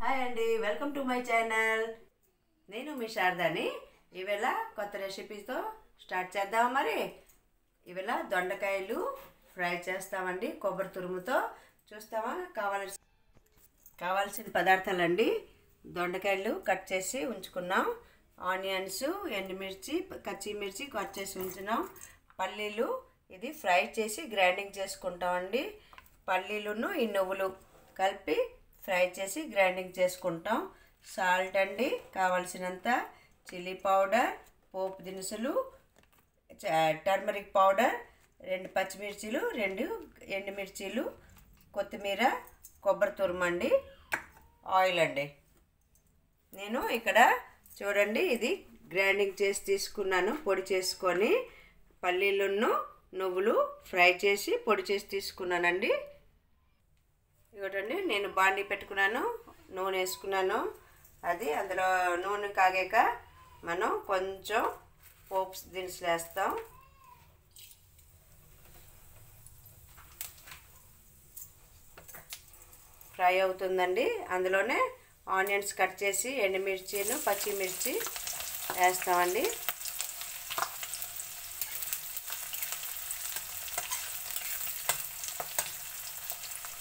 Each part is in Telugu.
హాయ్ అండి, వెల్కమ్ టు మై ఛానల్. నేను మీ శారదాని. ఈవేళ కొత్త రెసిపీతో స్టార్ట్ చేద్దాం. మరి ఈవేళ దొండకాయలు ఫ్రై చేస్తామండి కొబ్బరి తురుముతో. చూస్తామా? కావాల్సిన పదార్థాలండి. దొండకాయలు కట్ చేసి ఉంచుకున్నాం, ఆనియన్స్, ఎండుమిర్చి, పచ్చిమిర్చి కట్ చేసి ఉంచున్నాం, పల్లీలు ఇది ఫ్రై చేసి గ్రైండింగ్ చేసుకుంటామండి. పల్లీలును ఈ నువ్వులు కలిపి ఫ్రై చేసి గ్రైండింగ్ చేసుకుంటాం. సాల్ట్ అండి, కావాల్సినంత, చిల్లీ పౌడర్, పోపు దినుసులు, టర్మరిక్ పౌడర్, 2 పచ్చిమిర్చీలు, 2 ఎండుమిర్చీలు, కొత్తిమీర, కొబ్బరి తురుమండి, ఆయిల్ అండి. నేను ఇక్కడ చూడండి ఇది గ్రైండింగ్ చేసి తీసుకున్నాను. పొడి చేసుకొని పల్లీలను నువ్వులు ఫ్రై చేసి పొడి చేసి తీసుకున్నానండి. ఇవ్వటండి, నేను బాండీ పెట్టుకున్నాను, నూనె వేసుకున్నాను. అది అందులో నూనె కాగాక మనం కొంచెం పోపు దినుసులు వేస్తాం. ఫ్రై అవుతుందండి. అందులోనే ఆనియన్స్ కట్ చేసి ఎండుమిర్చిను పచ్చిమిర్చి వేస్తామండి.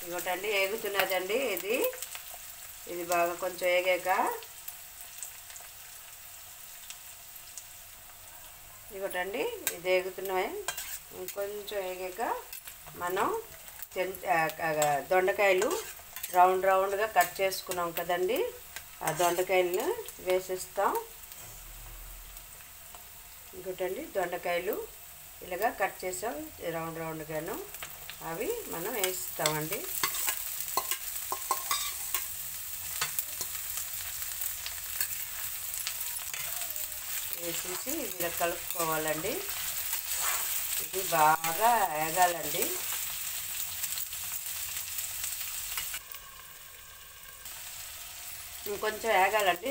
ఇవ్వటండి ఏగుతున్నదండి. ఇది బాగా కొంచెం ఏగాక ఇవ్వటండి, ఇది ఏగుతున్నాయి. ఇంకొంచెం ఏగాక మనం దొండకాయలు రౌండ్గా కట్ చేసుకున్నాం కదండి, ఆ దొండకాయలను వేసేస్తాం. ఇంకోటండి, దొండకాయలు ఇలాగా కట్ చేసాం రౌండ్గాను, అవి మనం వేస్తామండి. వేసేసి ఇలా కలుపుకోవాలండి. ఇది బాగా వేగాలండి. ఇంకొంచెం వేగాలండి.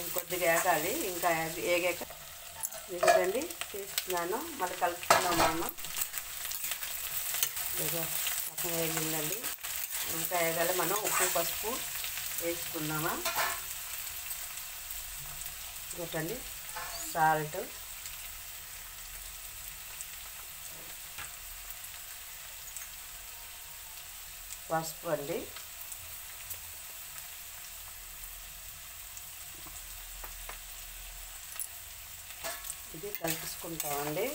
ఇంకొద్దిగా వేగాలి. ఇంకా వేగాక ఇదిగోండి తీస్తున్నాను, మళ్ళీ కలుపుతున్నాం. మనం సగం వేగిందండి, ఇంకా వేగాలి. మనం ఉప్పు పసుపు వేసుకున్నామా. ఇంకోటండి సాల్ట్, పసుపు అండి, ఇది కలిపించుకుంటామండి.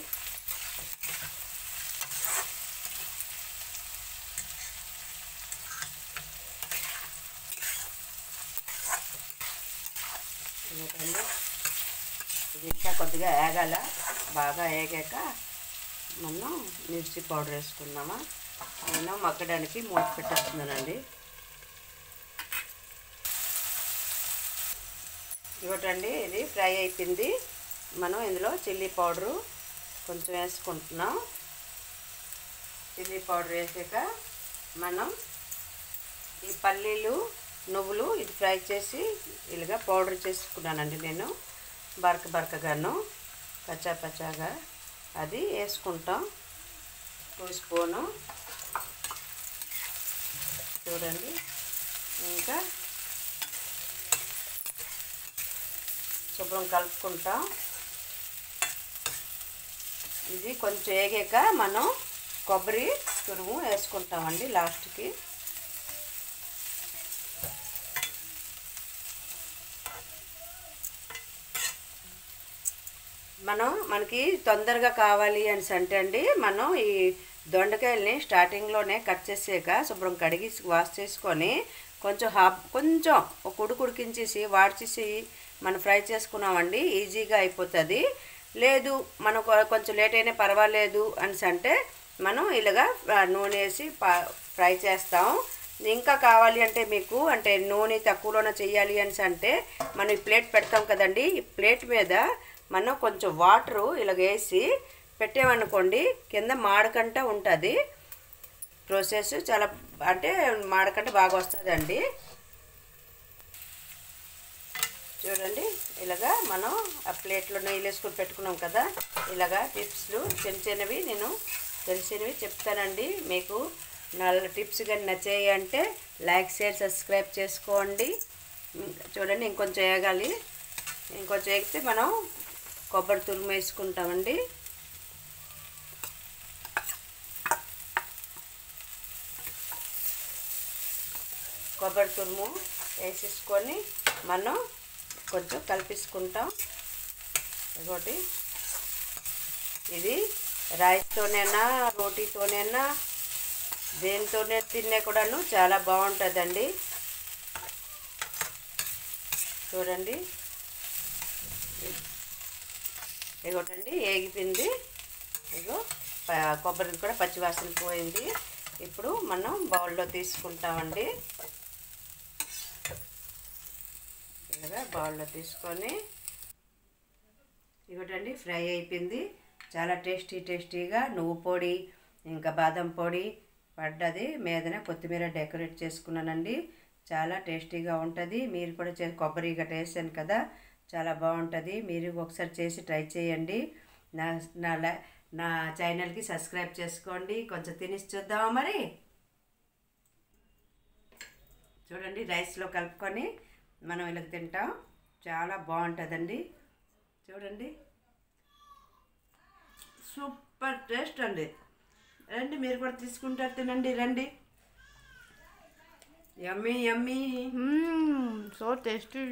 ఎందుకండి ఇది ఇంకా కొద్దిగా వేగాల. బాగా వేగాక మనం మిర్చి పౌడర్ వేసుకున్నామా. నేను మగ్గడానికి మూత పెట్టేస్తున్నానండి. ఇవ్వటండి, ఇది ఫ్రై అయిపోయింది. మనం ఇందులో చిల్లీ పౌడరు కొంచెం వేసుకుంటున్నాం. చిల్లీ పౌడర్ వేసాక మనం ఈ పల్లీలు నువ్వులు ఇది ఫ్రై చేసి ఇలాగా పౌడర్ చేసుకున్నానండి. నేను బరకగాను పచ్చాగా అది వేసుకుంటాం. 2 స్పూను చూడండి. ఇంకా శుభ్రం కలుపుకుంటాం. ఇది కొంచెం వేగాక మనం కొబ్బరి తురుము వేసుకుంటామండి లాస్ట్కి. మనకి తొందరగా కావాలి అని అంటే అండి, మనం ఈ దొండకాయల్ని స్టార్టింగ్లోనే కట్ చేసాక శుభ్రం కడిగి వాష్ చేసుకొని కొంచెం ఒక ఉడికించేసి వాడ్చేసి మనం ఫ్రై చేసుకున్నామండి, ఈజీగా అయిపోతుంది. లేదు మనకు కొంచెం లేట్ అయినా పర్వాలేదు అని అంటే మనం ఇలాగా నూనె వేసి ఫ్రై చేస్తాం. ఇంకా కావాలి అంటే మీకు అంటే నూనె తక్కువలోనే చేయాలి అని అంటే మనం ఈ ప్లేట్ పెడతాం కదండి, ఈ ప్లేట్ మీద మనం కొంచెం వాటరు ఇలాగ వేసి పెట్టామనుకోండి, కింద మాడకంట ఉంటుంది. ప్రాసెస్ చాలా అంటే మాడకంట బాగా వస్తుందండి. చూడండి, ఇలాగా మనం ఆ ప్లేట్లో నెయ్యి వేసుకొని పెట్టుకున్నాం కదా. ఇలాగా టిప్స్లు చిన్నవి నేను తెలిసినవి చెప్తానండి మీకు. నా టిప్స్ కానీ నచ్చాయి అంటే లైక్ షేర్ సబ్స్క్రైబ్ చేసుకోండి. చూడండి ఇంకొంచెం వేగాలి. ఇంకొంచెం వేగితే మనం కొబ్బరి తురుము వేసుకుంటామండి. కొబ్బరి తురుము వేసేసుకొని మనం కొంచెం కలిపేసుకుంటాం. ఇంకోటి ఇది రైస్తోనైనా రోటీతోనైనా దేనితోనే తిన్నా కూడాను చాలా బాగుంటుందండి. చూడండి ఇగోటండి ఏగిపోయింది. ఇగో కొబ్బరి కూడా పచ్చివాసన పోయింది. ఇప్పుడు మనం బౌల్లో తీసుకుంటామండి. ఇలాగా బౌల్లో తీసుకొని ఇగోటండి ఫ్రై అయిపోయింది. చాలా టేస్టీగా నువ్వు పొడి ఇంకా బాదం పొడి పడ్డది. మీదనే కొత్తిమీర డెకరేట్ చేసుకున్నానండి. చాలా టేస్టీగా ఉంటుంది. మీరు కూడా కొబ్బరి గట్ట వేసాను కదా, చాలా బాగుంటుంది. మీరు ఒకసారి చేసి ట్రై చేయండి. నా నా నా ఛానల్కి సబ్స్క్రైబ్ చేసుకోండి. కొంచెం తినేసి చూద్దామా మరి. చూడండి రైస్లో కలుపుకొని మనం ఇలా తింటాం. చాలా బాగుంటుందండి. చూడండి సూపర్ టేస్ట్ అండి. రండి మీరు కూడా తీసుకుంటారు, తినండి రండి. యమ్మీ యమ్మీ, సో టేస్టీ.